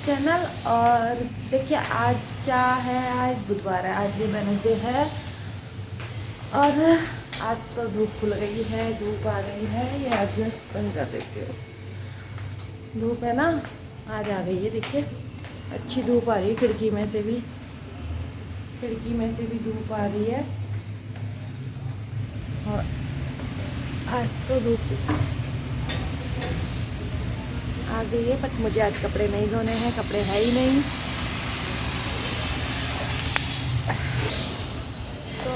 Channel. और देखिए आज क्या है, आज बुधवार है, आज भी वेडनेसडे है और आज तो धूप खुल गई है, धूप आ गई है। ये एडजस्ट बंद कर देती हूँ, धूप है ना, आज आ गई है। देखिए अच्छी धूप आ रही है, खिड़की में से भी धूप आ रही है। और आज तो धूप आ गई है, बट मुझे आज कपड़े नहीं धोने हैं, कपड़े है ही नहीं। तो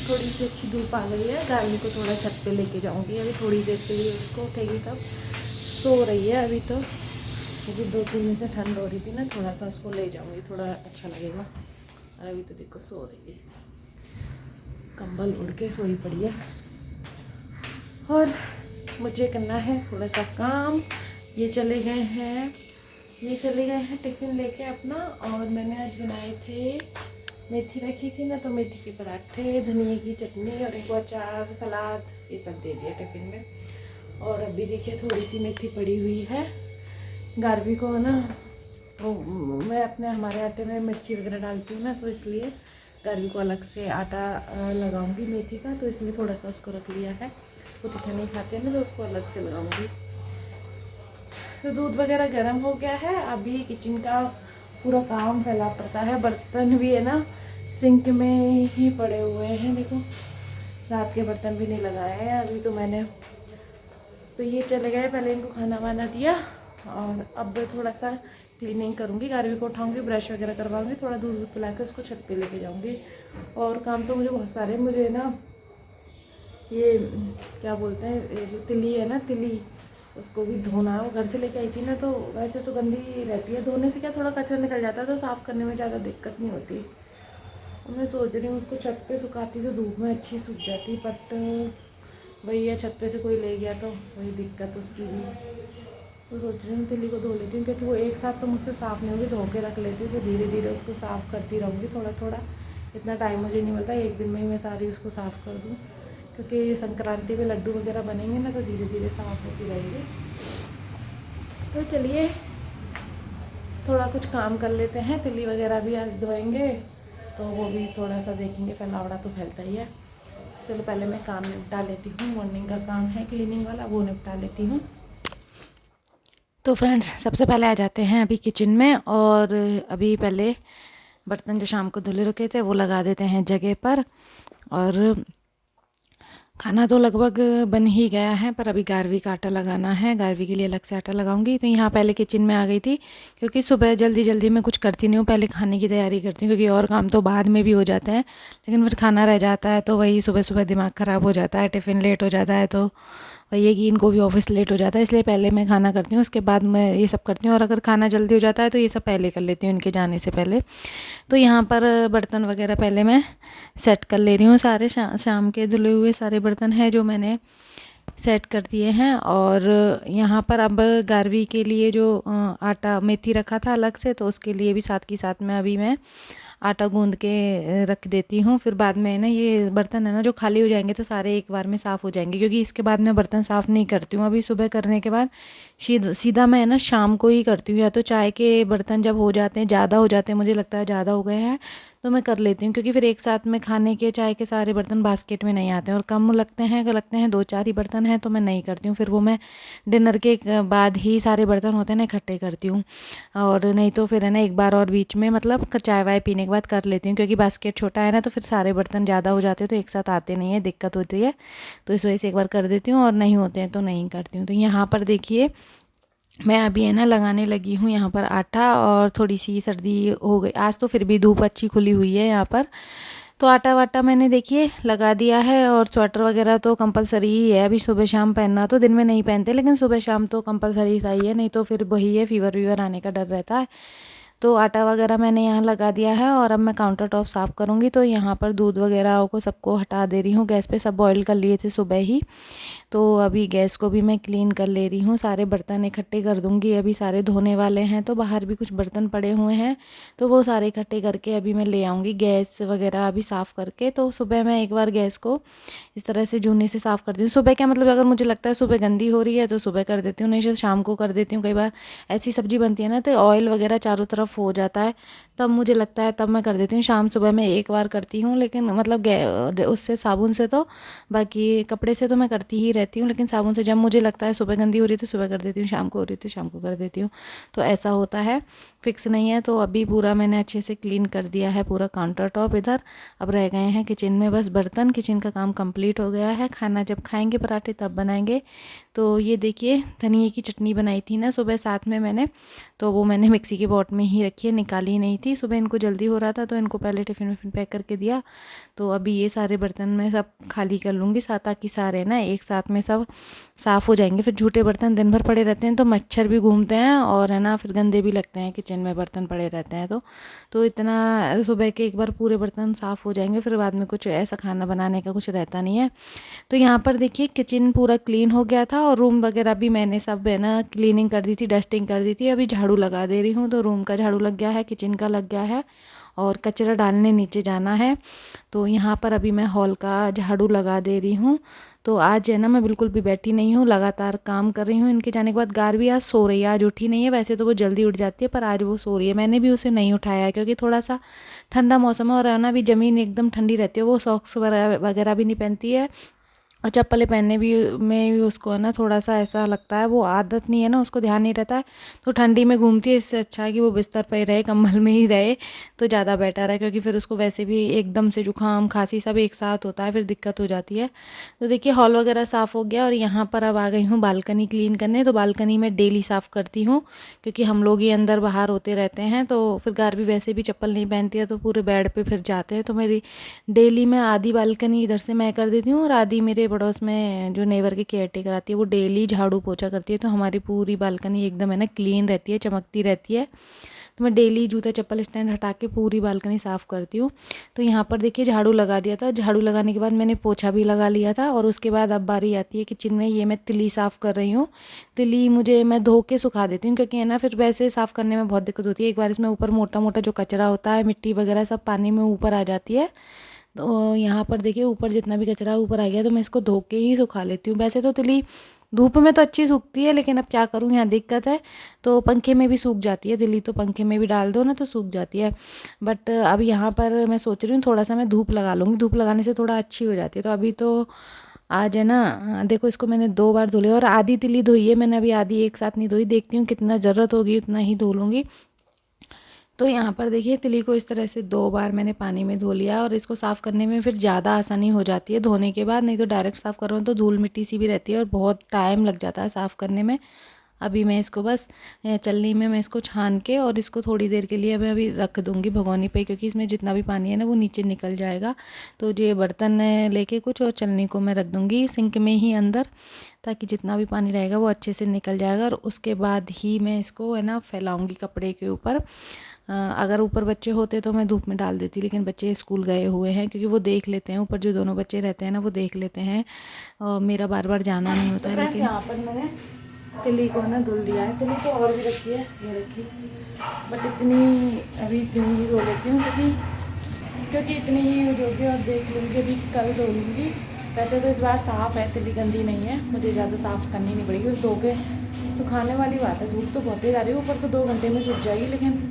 थोड़ी सी अच्छी धूप आ गई है। गार्मी को थोड़ा छत पे लेके जाऊंगी अभी थोड़ी देर के लिए, उसको उठेगी तब। सो रही है अभी तो, क्योंकि 2-3 दिन से ठंड हो रही थी ना, थोड़ा सा उसको ले जाऊंगी, थोड़ा अच्छा लगेगा। और अभी तो देखो सो रही है, कंबल उड़ के सोई पड़ी है। और मुझे करना है थोड़ा सा काम। ये चले गए हैं टिफ़िन लेके अपना। और मैंने आज बनाए थे, मेथी रखी थी ना, तो मेथी के पराठे, धनिए की चटनी और एक अचार, सलाद, ये सब दे दिया टिफ़िन में। और अभी देखिए थोड़ी सी मेथी पड़ी हुई है। गार्वी को ना, वो मैं अपने हमारे आटे में मिर्ची वगैरह डालती हूँ ना, तो इसलिए गार्वी को अलग से आटा लगाऊंगी मेथी का, तो इसलिए थोड़ा सा उसको रख लिया है। वो तीखा नहीं खाते हैं ना, तो उसको अलग से लगाऊंगी। तो दूध वगैरह गर्म हो गया है। अभी किचन का पूरा काम फैला पड़ता है, बर्तन भी है ना सिंक में ही पड़े हुए हैं। देखो रात के बर्तन भी नहीं लगाए हैं अभी तो मैंने। तो ये चले गए, पहले इनको खाना वाना दिया और अब थोड़ा सा क्लीनिंग करूँगी। गार्वी को उठाऊँगी, ब्रश वगैरह करवाऊँगी, थोड़ा दूध पिला के उसको छत पे लेके जाऊँगी। और काम तो मुझे बहुत सारे, मुझे ना ये क्या बोलते हैं, ये जो तिली है ना, तिली, उसको भी धोना है। वो घर से लेके आई थी ना, तो वैसे तो गंदी रहती है, धोने से क्या थोड़ा कचरा निकल जाता है, तो साफ़ करने में ज़्यादा दिक्कत नहीं होती। और मैं सोच रही हूँ उसको छत पे सुखाती तो धूप में अच्छी सूख जाती, बट वही है, छत पे से कोई ले गया तो वही दिक्कत उसकी भी। तो सोच रही हूँ तिली को धो लेती हूँ, क्योंकि वो एक साथ तो मुझसे साफ़ नहीं होगी, धो के रख लेती हूँ, तो धीरे धीरे उसको साफ़ करती रहूँगी थोड़ा थोड़ा। इतना टाइम मुझे नहीं मिलता एक दिन में ही मैं सारी उसको साफ़ कर दूँ, क्योंकि संक्रांति में लड्डू वगैरह बनेंगे ना, तो धीरे धीरे साफ़ होती रहेंगी। तो चलिए थोड़ा कुछ काम कर लेते हैं। तिल्ली वगैरह भी आज धोएंगे, तो वो भी थोड़ा सा देखेंगे, फैलावड़ा तो फैलता ही है। चलो पहले मैं काम निपटा लेती हूँ, मॉर्निंग का काम है क्लीनिंग वाला, वो निपटा लेती हूँ। तो फ्रेंड्स सबसे पहले आ जाते हैं अभी किचन में। और अभी पहले बर्तन जो शाम को धुले रखे थे वो लगा देते हैं जगह पर। और खाना तो लगभग बन ही गया है, पर अभी गार्वी का आटा लगाना है, गार्वी के लिए अलग से आटा लगाऊंगी। तो यहाँ पहले किचन में आ गई थी, क्योंकि सुबह जल्दी जल्दी मैं कुछ करती नहीं हूँ, पहले खाने की तैयारी करती हूँ, क्योंकि और काम तो बाद में भी हो जाते हैं, लेकिन फिर खाना रह जाता है, तो वही सुबह सुबह दिमाग ख़राब हो जाता है, टिफ़िन लेट हो जाता है, तो वही है कि इनको भी ऑफिस लेट हो जाता है, इसलिए पहले मैं खाना करती हूँ, उसके बाद मैं ये सब करती हूँ। और अगर खाना जल्दी हो जाता है तो ये सब पहले कर लेती हूँ इनके जाने से पहले। तो यहाँ पर बर्तन वगैरह पहले मैं सेट कर ले रही हूँ, सारे शाम के धुले हुए सारे बर्तन हैं जो मैंने सेट कर दिए हैं। और यहाँ पर अब गार्वी के लिए जो आटा मेथी रखा था अलग से, तो उसके लिए भी साथ की साथ में अभी मैं आटा गूंद के रख देती हूँ। फिर बाद में ना ये बर्तन है ना जो खाली हो जाएंगे, तो सारे एक बार में साफ़ हो जाएंगे, क्योंकि इसके बाद मैं बर्तन साफ़ नहीं करती हूँ। अभी सुबह करने के बाद सीधा मैं ना शाम को ही करती हूँ, या तो चाय के बर्तन जब हो जाते हैं, ज़्यादा हो जाते हैं, मुझे लगता है ज़्यादा हो गए हैं, तो मैं कर लेती हूँ, क्योंकि फिर एक साथ में खाने के चाय के सारे बर्तन बास्केट में नहीं आते हैं, और कम लगते हैं, अगर लगते हैं 2-4 ही बर्तन हैं, तो मैं नहीं करती हूँ। फिर वो मैं डिनर के बाद ही सारे बर्तन होते हैं ना इकट्ठे करती हूँ। और नहीं तो फिर है ना एक बार और बीच में, मतलब चाय वाय पीने के बाद कर लेती हूँ, क्योंकि बास्केट छोटा है ना, तो फिर सारे बर्तन ज़्यादा हो जाते हैं, तो एक साथ आते नहीं है, दिक्कत होती है। तो इस वजह से एक बार कर देती हूँ, और नहीं होते हैं तो नहीं करती हूँ। तो यहाँ पर देखिए मैं अभी है ना लगाने लगी हूँ यहाँ पर आटा। और थोड़ी सी सर्दी हो गई आज, तो फिर भी धूप अच्छी खुली हुई है यहाँ पर। तो आटा वाटा मैंने देखिए लगा दिया है। और स्वेटर वगैरह तो कंपलसरी ही है, अभी सुबह शाम पहनना, तो दिन में नहीं पहनते, लेकिन सुबह शाम तो कंपलसरी सा ही है, नहीं तो फिर वही है, फीवर वीवर आने का डर रहता है। तो आटा वगैरह मैंने यहाँ लगा दिया है और अब मैं काउंटर टॉप साफ़ करूँगी। तो यहाँ पर दूध वगैरह को सबको हटा दे रही हूँ, गैस पे सब बॉईल कर लिए थे सुबह ही। तो अभी गैस को भी मैं क्लीन कर ले रही हूँ, सारे बर्तन इकट्ठे कर दूँगी। अभी सारे धोने वाले हैं, तो बाहर भी कुछ बर्तन पड़े हुए हैं, तो वो सारे इकट्ठे करके अभी मैं ले आऊँगी गैस वगैरह अभी साफ़ करके। तो सुबह मैं एक बार गैस को इस तरह से जूने से साफ़ करती हूँ। सुबह क्या मतलब, अगर मुझे लगता है सुबह गंदी हो रही है तो सुबह कर देती हूँ, नहीं तो शाम को कर देती हूँ। कई बार ऐसी सब्जी बनती है ना, तो ऑयल वगैरह चारों तरफ हो जाता है, तब मुझे लगता है तब मैं कर देती हूँ। शाम सुबह मैं एक बार करती हूँ, लेकिन मतलब उससे साबुन से तो, बाकी कपड़े से तो मैं करती ही रहती हूँ, लेकिन साबुन से जब मुझे लगता है सुबह गंदी हो रही है तो सुबह कर देती हूँ, शाम को हो रही है तो शाम को कर देती हूँ। तो ऐसा होता है, फिक्स नहीं है। तो अभी पूरा मैंने अच्छे से क्लीन कर दिया है पूरा काउंटर टॉप इधर। अब रह गए हैं किचन में बस बर्तन, किचन का काम कंप्लीट हो गया है। खाना जब खाएंगे पराठे तब बनाएंगे। तो ये देखिए धनिए की चटनी बनाई थी ना सुबह साथ में मैंने, तो वो मैंने मिक्सी के पॉट में ही रखी है, निकाली नहीं थी। सुबह इनको जल्दी हो रहा था तो इनको पहले टिफ़िन विफ़िन पैक करके दिया। तो अभी ये सारे बर्तन मैं सब खाली कर लूँगी साथ, ताकि सारे ना एक साथ में सब साफ़ हो जाएंगे। फिर झूठे बर्तन दिन भर पड़े रहते हैं तो मच्छर भी घूमते हैं और है ना, फिर गंदे भी लगते हैं किचन में बर्तन पड़े रहते हैं। तो इतना सुबह के एक बार पूरे बर्तन साफ़ हो जाएंगे, फिर बाद में कुछ ऐसा खाना बनाने का कुछ रहता नहीं है। तो यहाँ पर देखिए किचन पूरा क्लीन हो गया था और रूम वगैरह भी मैंने सब है ना क्लीनिंग कर दी थी, डस्टिंग कर दी थी। अभी झाड़ू लगा दे रही हूँ, तो रूम का झाड़ू लग गया है, किचन का लग गया है और कचरा डालने नीचे जाना है। तो यहाँ पर अभी मैं हॉल का झाड़ू लगा दे रही हूँ। तो आज है ना मैं बिल्कुल भी बैठी नहीं हूँ, लगातार काम कर रही हूँ। इनके जाने के बाद गार भी आज सो रही है, आज उठी नहीं है। वैसे तो वो जल्दी उठ जाती है, पर आज वो सो रही है। मैंने भी उसे नहीं उठाया है क्योंकि थोड़ा सा ठंडा मौसम है और है ना अभी ज़मीन एकदम ठंडी रहती है। वो सॉक्स वगैरह भी नहीं पहनती है और चप्पलें पहनने भी में भी उसको है ना थोड़ा सा ऐसा लगता है, वो आदत नहीं है ना, उसको ध्यान नहीं रहता है, तो ठंडी में घूमती है। इससे अच्छा है कि वो बिस्तर पर ही रहे, कंबल में ही रहे, तो ज़्यादा बेटर है। क्योंकि फिर उसको वैसे भी एकदम से जुकाम खांसी सब एक साथ होता है, फिर दिक्कत हो जाती है। तो देखिए हॉल वगैरह साफ़ हो गया और यहाँ पर अब आ गई हूँ बालकनी क्लीन करने। तो बालकनी में डेली साफ़ करती हूँ क्योंकि हम लोग ही अंदर बाहर होते रहते हैं। तो फिर घर भी वैसे भी चप्पल नहीं पहनती है तो पूरे बेड पे फिर जाते हैं। तो मेरी डेली मैं आधी बालकनी इधर से मैं कर देती हूँ और आधी मेरे पड़ोस में जो नेबर की केयर टेकर आती है वो डेली झाड़ू पोछा करती है। तो हमारी पूरी बालकनी एकदम है ना क्लीन रहती है, चमकती रहती है। तो मैं डेली जूता चप्पल स्टैंड हटा के पूरी बालकनी साफ़ करती हूँ। तो यहाँ पर देखिए झाड़ू लगा दिया था, झाड़ू लगाने के बाद मैंने पोछा भी लगा लिया था। और उसके बाद अब बारी आती है किचन में, ये मैं तिली साफ़ कर रही हूँ। तिली मुझे मैं धो के सुखा देती हूँ क्योंकि है ना फिर वैसे साफ़ करने में बहुत दिक्कत होती है। एक बार इसमें ऊपर मोटा मोटा जो कचरा होता है, मिट्टी वगैरह सब पानी में ऊपर आ जाती है। तो यहाँ पर देखिए ऊपर जितना भी कचरा ऊपर आ गया, तो मैं इसको धो के ही सुखा लेती हूँ। वैसे तो तिली धूप में तो अच्छी सूखती है, लेकिन अब क्या करूँ, यहाँ दिक्कत है। तो पंखे में भी सूख जाती है तिली, तो पंखे में भी डाल दो ना तो सूख जाती है। बट अब यहाँ पर मैं सोच रही हूँ थोड़ा सा मैं धूप लगा लूँगी, धूप लगाने से थोड़ा अच्छी हो जाती है। तो अभी तो आज है ना देखो इसको मैंने 2 बार धो लिया और आधी तिली धोई है मैंने, अभी आधी एक साथ नहीं धोई। देखती हूँ कितना ज़रूरत होगी उतना ही धो लूँगी। तो यहाँ पर देखिए तिली को इस तरह से 2 बार मैंने पानी में धो लिया और इसको साफ़ करने में फिर ज़्यादा आसानी हो जाती है धोने के बाद। नहीं तो डायरेक्ट साफ़ करो तो धूल मिट्टी सी भी रहती है और बहुत टाइम लग जाता है साफ़ करने में। अभी मैं इसको बस चलनी में मैं इसको छान के और इसको थोड़ी देर के लिए मैं अभी रख दूँगी भगोनी पे, क्योंकि इसमें जितना भी पानी है ना वो नीचे निकल जाएगा। तो ये बर्तन लेके कुछ और चलनी को मैं रख दूँगी सिंक में ही अंदर, ताकि जितना भी पानी रहेगा वो अच्छे से निकल जाएगा। और उसके बाद ही मैं इसको है ना फैलाऊँगी कपड़े के ऊपर। अगर ऊपर बच्चे होते तो मैं धूप में डाल देती, लेकिन बच्चे स्कूल गए हुए हैं क्योंकि वो देख लेते हैं, ऊपर जो दोनों बच्चे रहते हैं ना वो देख लेते हैं और मेरा बार बार जाना नहीं होता है। लेकिन यहाँ पर मैंने तिली को ना धुल दिया है, तिली को और भी रखी है, ये रखी, बट अभी इतनी ही धो लेती हूँ क्योंकि इतनी ही यूज होगी और देख लूँगी, अभी कल धो लूँगी। वैसे तो इस बार साफ़ है, तिली गंदी नहीं है, मुझे ज़्यादा साफ़ करनी नहीं पड़ेगी, बस धो के सुखाने वाली बात है। धूप तो बहुत ही जा रही है, ऊपर तो 2 घंटे में सूख जाएगी, लेकिन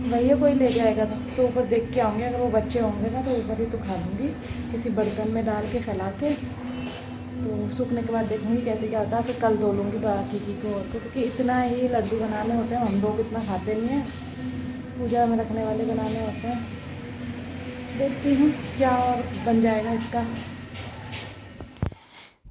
भैया कोई ले जाएगा तो ऊपर देख के आऊँगी। अगर वो बच्चे होंगे ना तो ऊपर ही सुखा दूँगी किसी बर्तन में डाल के फैला के। तो सूखने के बाद देखूँगी कैसे क्या होता है, फिर कल धो लूँगी बाकी की को। क्योंकि इतना ही लड्डू बनाने होते हैं, हम लोग इतना खाते नहीं हैं, पूजा में रखने वाले बनाने होते हैं। देखती हूँ क्या और बन जाएगा इसका।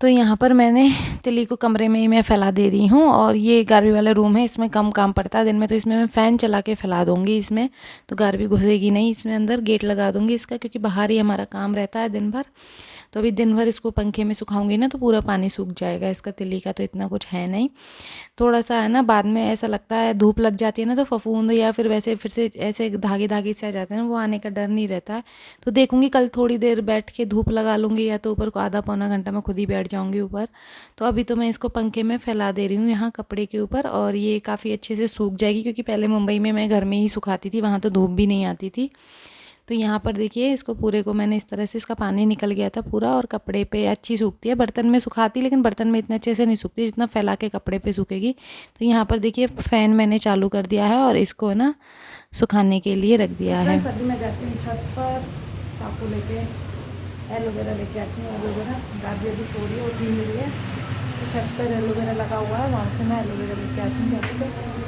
तो यहाँ पर मैंने तिली को कमरे में ही मैं फैला दे रही हूँ और ये गारवी वाला रूम है, इसमें कम काम पड़ता है दिन में, तो इसमें मैं फ़ैन चला के फैला दूँगी इसमें, तो गारवी घुसेगी नहीं। इसमें अंदर गेट लगा दूँगी इसका, क्योंकि बाहर ही हमारा काम रहता है दिन भर। तो अभी दिन भर इसको पंखे में सुखाऊंगी ना तो पूरा पानी सूख जाएगा। इसका तिल्ली का तो इतना कुछ है नहीं, थोड़ा सा है ना, बाद में ऐसा लगता है धूप लग जाती है ना तो फफूंद या फिर वैसे फिर से ऐसे धागे धागे से आ जाते हैं ना, वो आने का डर नहीं रहता है। तो देखूंगी कल थोड़ी देर बैठ के धूप लगा लूँगी, या तो ऊपर को आधा पौना घंटा मैं खुद ही बैठ जाऊँगी ऊपर। तो अभी तो मैं इसको पंखे में फैला दे रही हूँ यहाँ कपड़े के ऊपर, और ये काफ़ी अच्छे से सूख जाएगी, क्योंकि पहले मुंबई में मैं घर में ही सुखाती थी, वहाँ तो धूप भी नहीं आती थी। तो यहाँ पर देखिए इसको पूरे को मैंने इस तरह से, इसका पानी निकल गया था पूरा, और कपड़े पे अच्छी सूखती है। बर्तन में सुखाती, लेकिन बर्तन में इतने अच्छे से नहीं सूखती जितना फैला के कपड़े पे सूखेगी। तो यहाँ पर देखिए फ़ैन मैंने चालू कर दिया है और इसको ना सुखाने के लिए रख दिया है। अभी मैं जाती हूँ छत पर, चाकू लेके एलोवेरा लेके आती हूँ। एलोवेरा गाड़ी अभी सो रही है, उठी नहीं रही है, तो छत पर एलोवेरा लगा हुआ है, वहाँ से मैं एलोवेरा लेके आती हूँ जाके।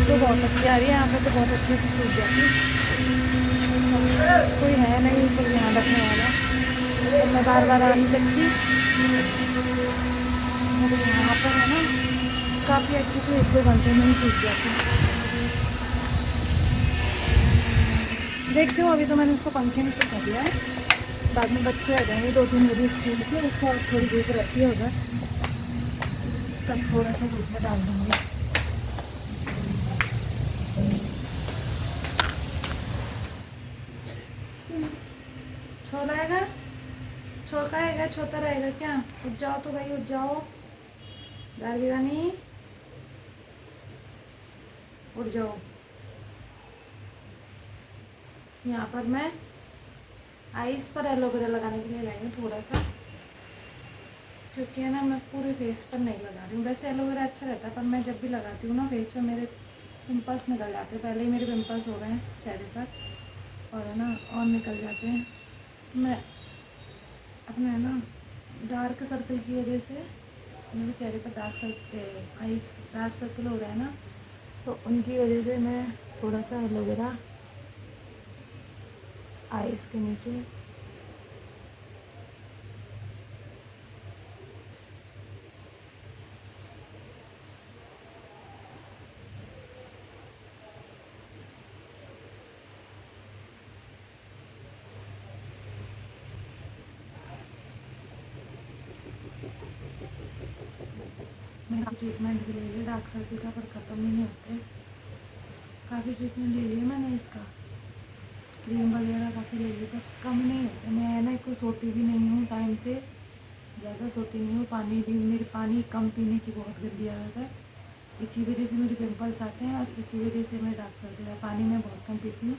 तो बहुत अच्छी आ रही है, यहाँ पे तो बहुत अच्छे से सूख जाती है। कोई है नहीं ऊपर ध्यान रखने वाला, तो मैं बार बार आ नहीं सकती। मेरे यहाँ पर है ना, काफ़ी अच्छे से 1-2 घंटे में ही सूख जाती है। देखती हूँ, अभी तो मैंने उसको पंखे में सुखा दिया है, बाद में बच्चे आ जाएंगे 2-3 बजे स्कूल के, उसको थोड़ी धूप रहती है उधर, तब थोड़ा सा धूप में डाल दूँगी। छोटा रहेगा, छोटा रहेगा, छोटा रहेगा क्या? उठ जाओ तो भाई, उठ जाओ गार्गी रानी, उठ जाओ। यहाँ पर मैं आईज पर एलोवेरा लगाने के लिए लाई हूँ थोड़ा सा, क्योंकि है ना मैं पूरे फेस पर नहीं लगा रही हूँ। वैसे एलोवेरा अच्छा रहता है, पर मैं जब भी लगाती हूँ ना फेस पे मेरे पिंपल्स निकल जाते हैं। पहले ही मेरे पिंपल्स हो गए हैं चेहरे पर, और है ना और निकल जाते हैं। तो मैं अपने है ना डार्क सर्कल की वजह से, मेरे चेहरे पर डार्क सर्कल हो रहा है ना, तो उनकी वजह से मैं थोड़ा सा एलोवेरा आईज के नीचे मैंने ट्रीटमेंट भी ले लिया डार्क सर्कल का, पर ख़त्म ही नहीं होते। काफ़ी ट्रीटमेंट ले लिया मैंने इसका, क्रीम वगैरह काफ़ी ले ली, पर कम नहीं होते। मैं है ना एक सोती भी नहीं हूँ टाइम से, ज़्यादा सोती नहीं हूँ। पानी भी मेरे पानी कम पीने की बहुत गंदी आदत है, इसी वजह से मेरे पिंपल्स आते हैं, और इसी वजह से मैं डार्क सर्कल है। पानी मैं बहुत कम पीती हूँ,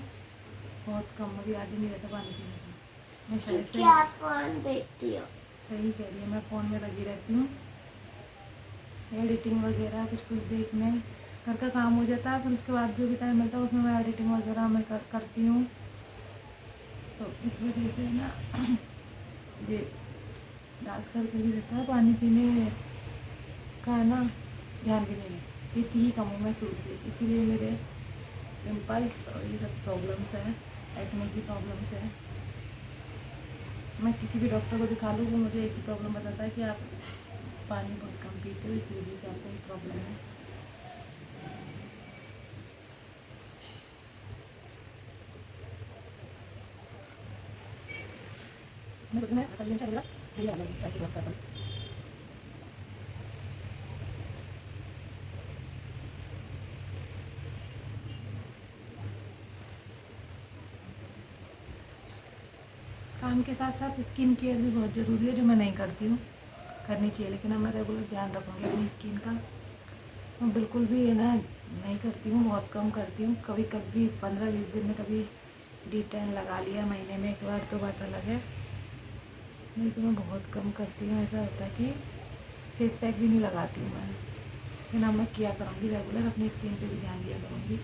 बहुत कम, अभी याद ही नहीं रहता पानी पीने का। मैं शायद से क्या फोन देखती हो? सही कह रही है, मैं फ़ोन में लगी रहती हूँ, एडिटिंग वगैरह कुछ कुछ देखने, घर का काम हो जाता है, फिर उसके बाद जो भी टाइम मिलता है उसमें मैं एडिटिंग वगैरह मैं करती हूँ। तो इस वजह से ना ये डार्क सर्कल भी रहता है। पानी पीने का ना ध्यान भी नहीं रखती, पीती ही कम हूँ मैं शुरू से, इसीलिए मेरे पिंपल्स और ये सब प्रॉब्लम्स हैं, एक्ने की प्रॉब्लम्स है। मैं किसी भी डॉक्टर को दिखा लूँ, वो मुझे एक ही प्रॉब्लम बताता है कि आप पानी बहुत कम पीते हो, इस वजह से आपको ये प्रॉब्लम है। काम के साथ साथ स्किन केयर भी बहुत ज़रूरी है, जो मैं नहीं करती हूँ, करनी चाहिए, लेकिन अब मैं रेगुलर ध्यान रखूँगी अपनी स्किन का। मैं बिल्कुल भी ये ना नहीं करती हूँ, बहुत कम करती हूँ, कभी कभी 15-20 दिन में कभी D10 लगा लिया, महीने में एक बार, तो बात अलग है, नहीं तो मैं बहुत कम करती हूँ। ऐसा होता है कि फेस पैक भी नहीं लगाती हूँ मैं, लेकिन अब मैं किया करूँगी रेगुलर, अपनी स्किन पे भी ध्यान दिया करूँगी।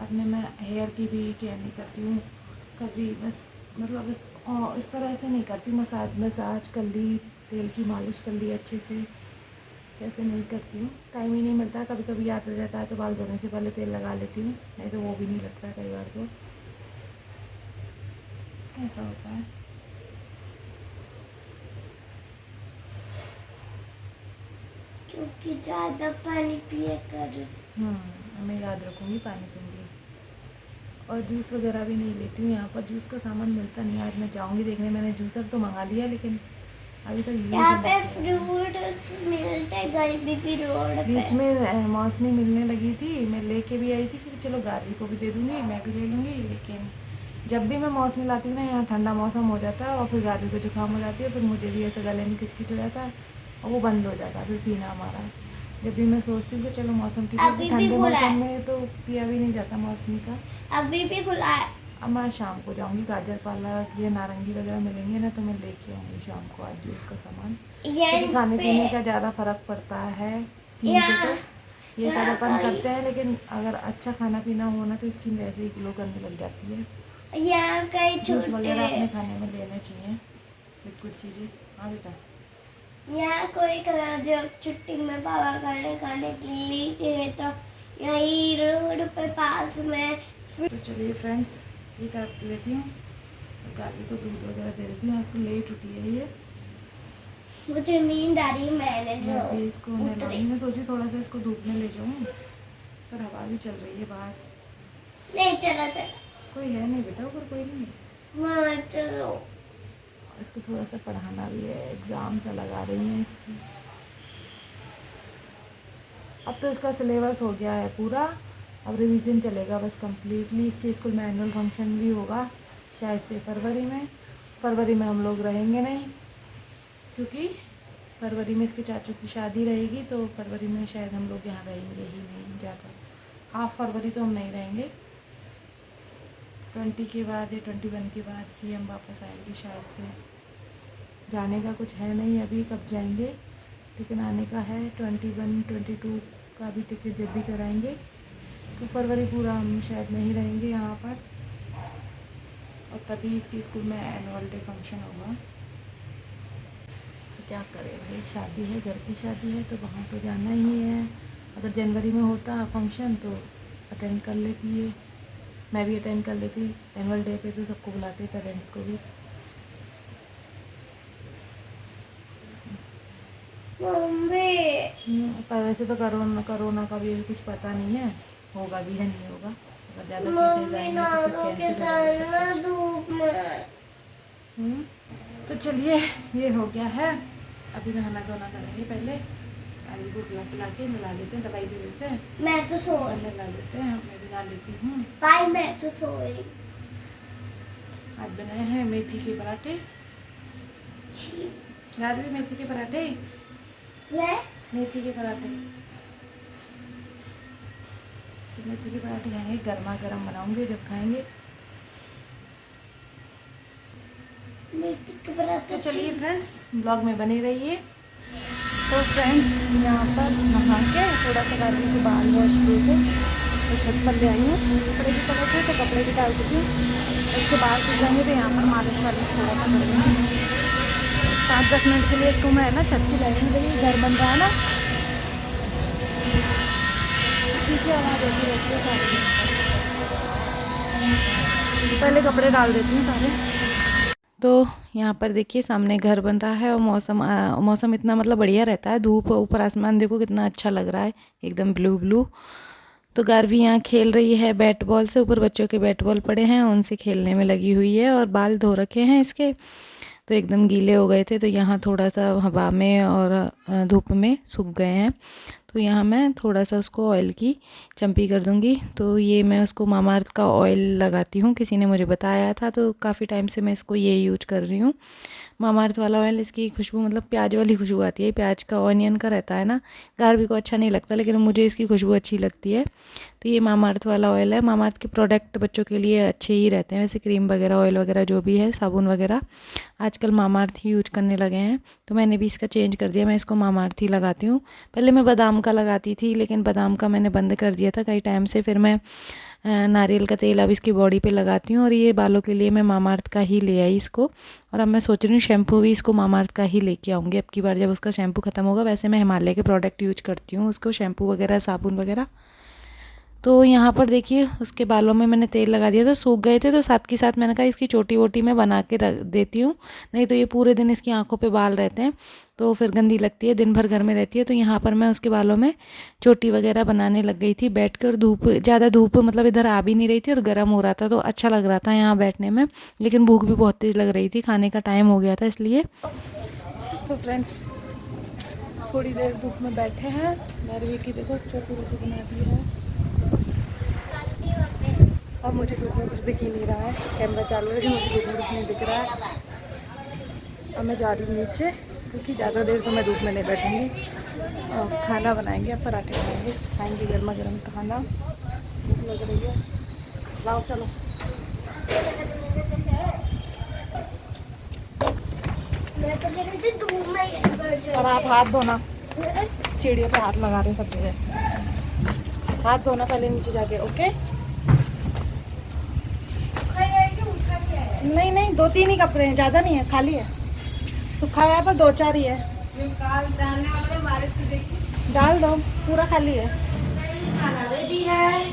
अपने मैं हेयर की भी केयर नहीं करती हूँ कभी, बस मतलब इस तरह से नहीं करती हूँ। मसाज कर ली, तेल की मालिश कर ली अच्छे से, ऐसे नहीं करती हूँ। टाइम ही नहीं मिलता, कभी कभी याद हो जाता है तो बाल धोने से पहले तेल लगा लेती हूँ, नहीं तो वो भी नहीं लगता कई बार, तो ऐसा होता है। क्योंकि ज़्यादा पानी पिए कर। मैं याद रखूँगी, पानी पीऊँगी। और जूस वगैरह भी नहीं लेती हूँ, यहाँ पर जूस का सामान मिलता नहीं। आज मैं जाऊँगी देखने, मैंने जूसर तो मंगा लिया, लेकिन अभी तक यूज़ यहाँ पे नहीं किया है। फ्रूट्स मिलते गरीबी रोड पे। बीच में मौसमी मिलने लगी थी, मैं लेके भी आई थी कि चलो गार्गी को भी दे दूँगी, मैं भी ले लूँगी, लेकिन जब भी मैं मौसमी लाती हूँ ना, यहाँ ठंडा मौसम हो जाता है और फिर गार्गी को जुकाम हो जाती है, फिर मुझे भी ऐसे गले में किचकिच हो जाता है और वो बंद हो जाता है फिर पीना हमारा। जब भी मैं सोचती हूँ कि चलो मौसम ठीक है, अभी भी ठंडे खुला है। मौसम में तो पिया भी नहीं जाता मौसमी का। अभी भी खुला है। अब मैं शाम को जाऊँगी, गाजर पालक या नारंगी वगैरह मिलेंगे ना, तो मैं लेके आऊँगी शाम को आज जूस का सामान, क्योंकि खाने पीने का ज़्यादा फ़र्क पड़ता है स्किन पे। तो ये सब अपन करते हैं, लेकिन अगर अच्छा खाना पीना हो ना तो स्किन वैसे ही ग्लो करने लग जाती है। यहाँ कई जूस वगैरह अपने छोटे, खाने में लेने चाहिए, लिक्विड चीज़ें। हाँ बेटा, यहाँ कोई कहा जब छुट्टी में पापा खाने खाने के लिए गए तो यही रोड पे पास में तो चलिए फ्रेंड्स, ये कर लेती हूँ, गार्गी को दूध वगैरह दे देती हूँ। आज तो लेट उठी है ये, मुझे नींद आ रही है। मैंने मैं भी इसको उतरी। नहलाऊंगी। मैं सोची थोड़ा सा इसको धूप में ले जाऊँ, पर हवा भी चल रही है बाहर। नहीं चला चला कोई है नहीं बेटा, ऊपर कोई नहीं है। वहाँ चलो। इसको थोड़ा सा पढ़ाना भी है, एग्ज़ाम सा लगा रही हैं इसकी। अब तो इसका सिलेबस हो गया है पूरा, अब रिवीजन चलेगा बस कम्प्लीटली। इसके स्कूल में एनुअल फंक्शन भी होगा शायद से फरवरी में। फरवरी में हम लोग रहेंगे नहीं, क्योंकि फरवरी में इसके चाचू की शादी रहेगी, तो फरवरी में शायद हम लोग यहाँ रहेंगे ही नहीं ज़्यादा। हाफ फरवरी तो हम नहीं रहेंगे, 20 के बाद या 21 के बाद ही हम वापस आएंगे शायद से। जाने का कुछ है नहीं अभी, कब जाएंगे, लेकिन आने का है 21, 22 का भी टिकट जब भी कराएंगे, तो फरवरी पूरा हम शायद नहीं रहेंगे यहाँ पर। और तभी इसके स्कूल में एनुअल डे फंक्शन होगा। तो क्या करें भाई, शादी है, घर की शादी है, तो वहाँ तो जाना ही है। अगर जनवरी में होता फंक्शन तो अटेंड कर लेती है, मैं भी अटेंड कर लेती। एनुअल डे पे तो सबको बुलाते, पेरेंट्स को भी। मम्मी पर वैसे तो कोरोना का भी अभी कुछ पता नहीं है, होगा भी है नहीं होगा। अगर ज़्यादा केसेस आएंगे तो फिर कैंसिल हो जाएगा सब कुछ। धूप में। तो चलिए, ये हो गया है, अभी नहाना धोना करेंगे पहले। आलू को पिला के नला लेते हैं, दवाई दे देते हैं, मैं तो सो पहले नला लेते हैं। मैं भी नहा लेती हूँ। भाई, मैं तो सोई। आज बनाए हैं मेथी के पराठे। याद भी मेथी के पराठे, मेथी के पराठे। तो मेथी के पराठे खाएंगे, गर्मा गर्म बनाऊंगी जब खाएंगे। मेथी के पराठे। तो चलिए फ्रेंड्स, ब्लॉग में बने रहिए। तो फ्रेंड्स, यहाँ पर नहा के थोड़ा सा गार्गी को बाल वॉश किए थे, तो छत पर ले आई हूँ। कपड़े भी पड़े थे तो कपड़े भी डाल चुकी हूँ। इसके बाल सूख जाएंगे तो यहाँ पर मालिश वालिश थोड़ा सा कर दूँगी। 7-10 मिनट के लिए इसको मैं ना छत की लाइटिंग देगी, घर बन रहा है ना, ठीक है, आवाज़ होती रहती है सारी। पहले कपड़े डाल देती हूँ सारे। तो यहाँ पर देखिए सामने घर बन रहा है और मौसम इतना मतलब बढ़िया रहता है। धूप, ऊपर आसमान देखो कितना अच्छा लग रहा है, एकदम ब्लू ब्लू। तो गार्वी यहाँ खेल रही है बैट बॉल से, ऊपर बच्चों के बैट बॉल पड़े हैं उनसे खेलने में लगी हुई है। और बाल धो रखे हैं इसके, तो एकदम गीले हो गए थे, तो यहाँ थोड़ा सा हवा में और धूप में सूख गए हैं। तो यहाँ मैं थोड़ा सा उसको ऑयल की चम्पी कर दूँगी। तो ये मैं उसको मामाअर्थ का ऑयल लगाती हूँ, किसी ने मुझे बताया था, तो काफ़ी टाइम से मैं इसको ये यूज कर रही हूँ। मामाअर्थ वाला ऑयल, इसकी खुशबू मतलब प्याज वाली खुशबू आती है, प्याज का ऑनियन का रहता है ना, गार्वी को अच्छा नहीं लगता, लेकिन मुझे इसकी खुशबू अच्छी लगती है। तो ये मामाअर्थ वाला ऑयल है। मामाअर्थ के प्रोडक्ट बच्चों के लिए अच्छे ही रहते हैं वैसे, क्रीम वगैरह, ऑयल वगैरह जो भी है, साबुन वगैरह आजकल मामाअर्थ ही यूज करने लगे हैं। तो मैंने भी इसका चेंज कर दिया, मैं इसको मामाअर्थ ही लगाती हूँ। पहले मैं बादाम का लगाती थी, लेकिन बादाम का मैंने बंद कर दिया था कई टाइम से। फिर मैं नारियल का तेल अब इसकी बॉडी पे लगाती हूँ। और ये बालों के लिए मैं मामाअर्थ का ही ले आई इसको। और अब मैं सोच रही हूँ शैम्पू भी इसको मामाअर्थ का ही लेके आऊँगी अब की बार जब उसका शैम्पू ख़त्म होगा। वैसे मैं हिमालय के प्रोडक्ट यूज करती हूँ उसको, शैम्पू वगैरह, साबुन वगैरह। तो यहाँ पर देखिए उसके बालों में मैंने तेल लगा दिया था, सूख गए थे, तो साथ के साथ मैंने कहा इसकी चोटी वोटी मैं बना के रख देती हूँ, नहीं तो ये पूरे दिन इसकी आंखों पे बाल रहते हैं तो फिर गंदी लगती है, दिन भर घर में रहती है। तो यहाँ पर मैं उसके बालों में चोटी वगैरह बनाने लग गई थी बैठ कर। धूप, ज़्यादा धूप मतलब इधर आ भी नहीं रही थी और गर्म हो रहा था, तो अच्छा लग रहा था यहाँ बैठने में, लेकिन भूख भी बहुत तेज़ लग रही थी, खाने का टाइम हो गया था इसलिए। तो फ्रेंड्स थोड़ी देर धूप में बैठे हैं। गार्वी की देखो चोटी वोटी बना दी है। अब मुझे धूप में कुछ दिख ही नहीं रहा है, कैमरा चालू है लेकिन मुझे धूप में कुछ नहीं दिख रहा है। अब मैं जा रही हूँ नीचे, क्योंकि ज़्यादा देर तो मैं धूप में नहीं बैठूँगी। और खाना बनाएंगे, अब पराठे बनाएंगे, खाएंगे गर्मा गर्म खाना, भूख लग रही है। लाओ चलो। और आप हाथ धोना, सीढ़ियों पे हाथ लगा रहे हो सब जगह, हाथ धोना पहले नीचे जाके, ओके। नहीं नहीं, 2-3 ही कपड़े हैं, ज़्यादा नहीं है, खाली है, सूखा है पर 2-4 ही है। डालने वाला है, बारिश से देखिए डाल दो, पूरा खाली है। खाना रेडी है,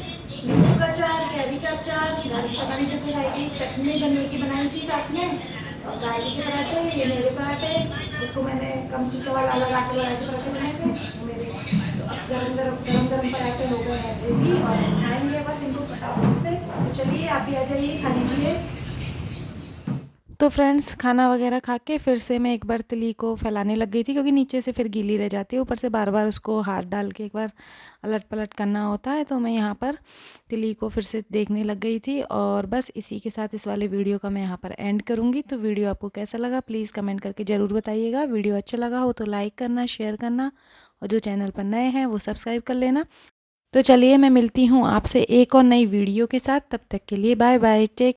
नींबू का अचार, कैरी का अचार, गार्लिक पता नहीं कैसे खाएगी, चटनी गन्ने की बनाई थी साथ में, और गार्लिक के पराठे, ये मेरे पराठे, इसको मैंने कम तीखा वाला लगा के पराठे बनाए थे मेरे। तो अब गरम गरम पराठे हो गए हैं रेडी, और खाएंगे बस इनको फटाफट से। तो चलिए आप भी आ जाइए, खा लीजिए। तो फ्रेंड्स खाना वगैरह खा के फिर से मैं एक बार तिली को फैलाने लग गई थी, क्योंकि नीचे से फिर गीली रह जाती है, ऊपर से बार बार उसको हाथ डाल के एक बार अलट पलट करना होता है। तो मैं यहाँ पर तिली को फिर से देखने लग गई थी। और बस इसी के साथ इस वाले वीडियो का मैं यहाँ पर एंड करूँगी। तो वीडियो आपको कैसा लगा प्लीज़ कमेंट करके ज़रूर बताइएगा। वीडियो अच्छा लगा हो तो लाइक करना, शेयर करना, और जो चैनल पर नए हैं वो सब्सक्राइब कर लेना। तो चलिए मैं मिलती हूँ आपसे एक और नई वीडियो के साथ, तब तक के लिए बाय बाय, टेक